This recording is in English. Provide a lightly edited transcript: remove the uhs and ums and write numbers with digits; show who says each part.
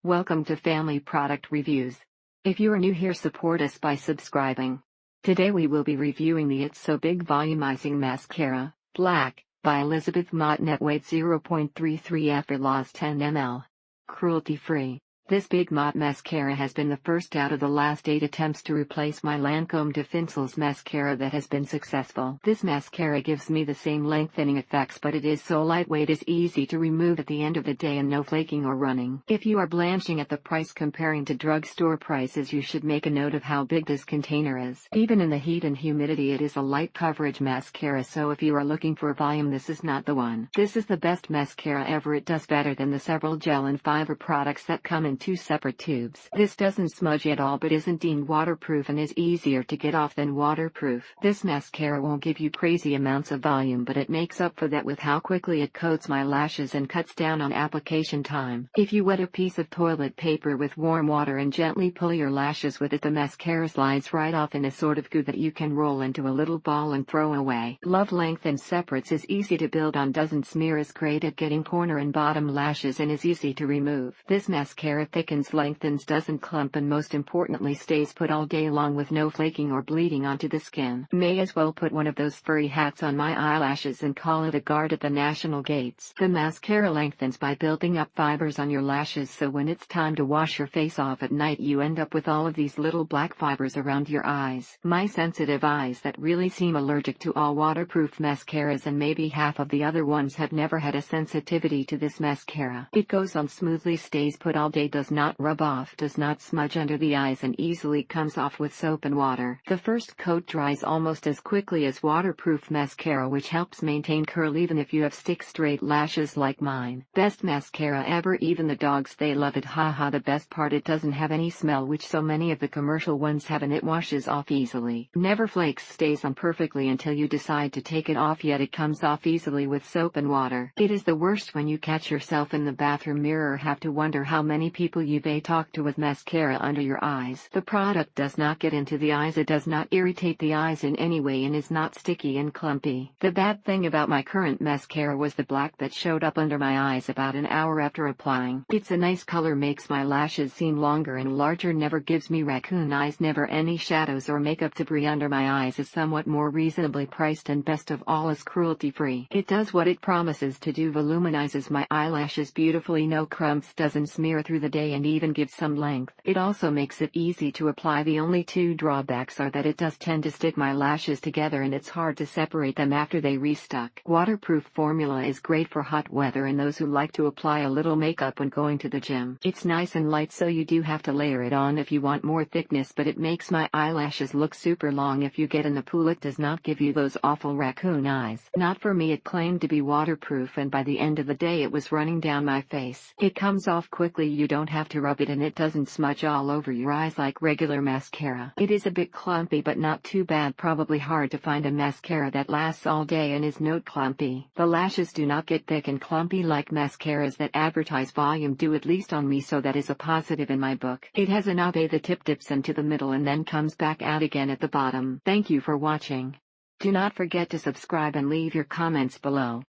Speaker 1: Welcome to Family Product Reviews. If you are new here, support us by subscribing. Today we will be reviewing the It's So Big Volumizing Mascara, Black, by Elizabeth Mott. Net weight 0.33 after loss 10 ml. Cruelty-free. This Big Mott mascara has been the first out of the last 8 attempts to replace my Lancome de Fincel's mascara that has been successful. This mascara gives me the same lengthening effects, but it is so lightweight it's easy to remove at the end of the day and no flaking or running. If you are blanching at the price comparing to drugstore prices, you should make a note of how big this container is. Even in the heat and humidity, it is a light coverage mascara, so if you are looking for volume, this is not the one. This is the best mascara ever. It does better than the several gel and fiber products that come in 2 separate tubes. This doesn't smudge at all but isn't deemed waterproof and is easier to get off than waterproof. This mascara won't give you crazy amounts of volume, but it makes up for that with how quickly it coats my lashes and cuts down on application time. If you wet a piece of toilet paper with warm water and gently pull your lashes with it, the mascara slides right off in a sort of goo that you can roll into a little ball and throw away. Love length and separates, is easy to build on, doesn't smear, is great at getting corner and bottom lashes, and is easy to remove. This mascara thickens, lengthens, doesn't clump, and most importantly stays put all day long with no flaking or bleeding onto the skin. May as well put one of those furry hats on my eyelashes and call it a guard at the national gates. The mascara lengthens by building up fibers on your lashes, so when it's time to wash your face off at night you end up with all of these little black fibers around your eyes. My sensitive eyes that really seem allergic to all waterproof mascaras, and maybe half of the other ones, have never had a sensitivity to this mascara. It goes on smoothly, stays put all day, does not rub off, does not smudge under the eyes, and easily comes off with soap and water. The first coat dries almost as quickly as waterproof mascara, which helps maintain curl even if you have stick straight lashes like mine. Best mascara ever, even the dogs, they love it. Haha. The best part, it doesn't have any smell, which so many of the commercial ones have, and it washes off easily. Never flakes, stays on perfectly until you decide to take it off, yet it comes off easily with soap and water. It is the worst when you catch yourself in the bathroom mirror, have to wonder how many people you've talked to with mascara under your eyes. The product does not get into the eyes, it does not irritate the eyes in any way, and is not sticky and clumpy. The bad thing about my current mascara was the black that showed up under my eyes about an hour after applying. It's a nice color, makes my lashes seem longer and larger, never gives me raccoon eyes, never any shadows or makeup debris under my eyes, is somewhat more reasonably priced, and best of all is cruelty-free. It does what it promises to do, volumizes my eyelashes beautifully, no crumbs, doesn't smear through the day, and even gives some length. It also makes it easy to apply. The only 2 drawbacks are that it does tend to stick my lashes together and it's hard to separate them after they restuck. Waterproof formula is great for hot weather and those who like to apply a little makeup when going to the gym. It's nice and light, so you do have to layer it on if you want more thickness, but it makes my eyelashes look super long if you get in the pool. It does not give you those awful raccoon eyes. Not for me. It claimed to be waterproof, and by the end of the day it was running down my face. It comes off quickly, you don't have to rub it, and it doesn't smudge all over your eyes like regular mascara. It is a bit clumpy but not too bad. Probably hard to find a mascara that lasts all day and is not clumpy. The lashes do not get thick and clumpy like mascaras that advertise volume do, at least on me, so that is a positive in my book. It has a knob, the tip dips into the middle and then comes back out again at the bottom. Thank you for watching. Do not forget to subscribe and leave your comments below.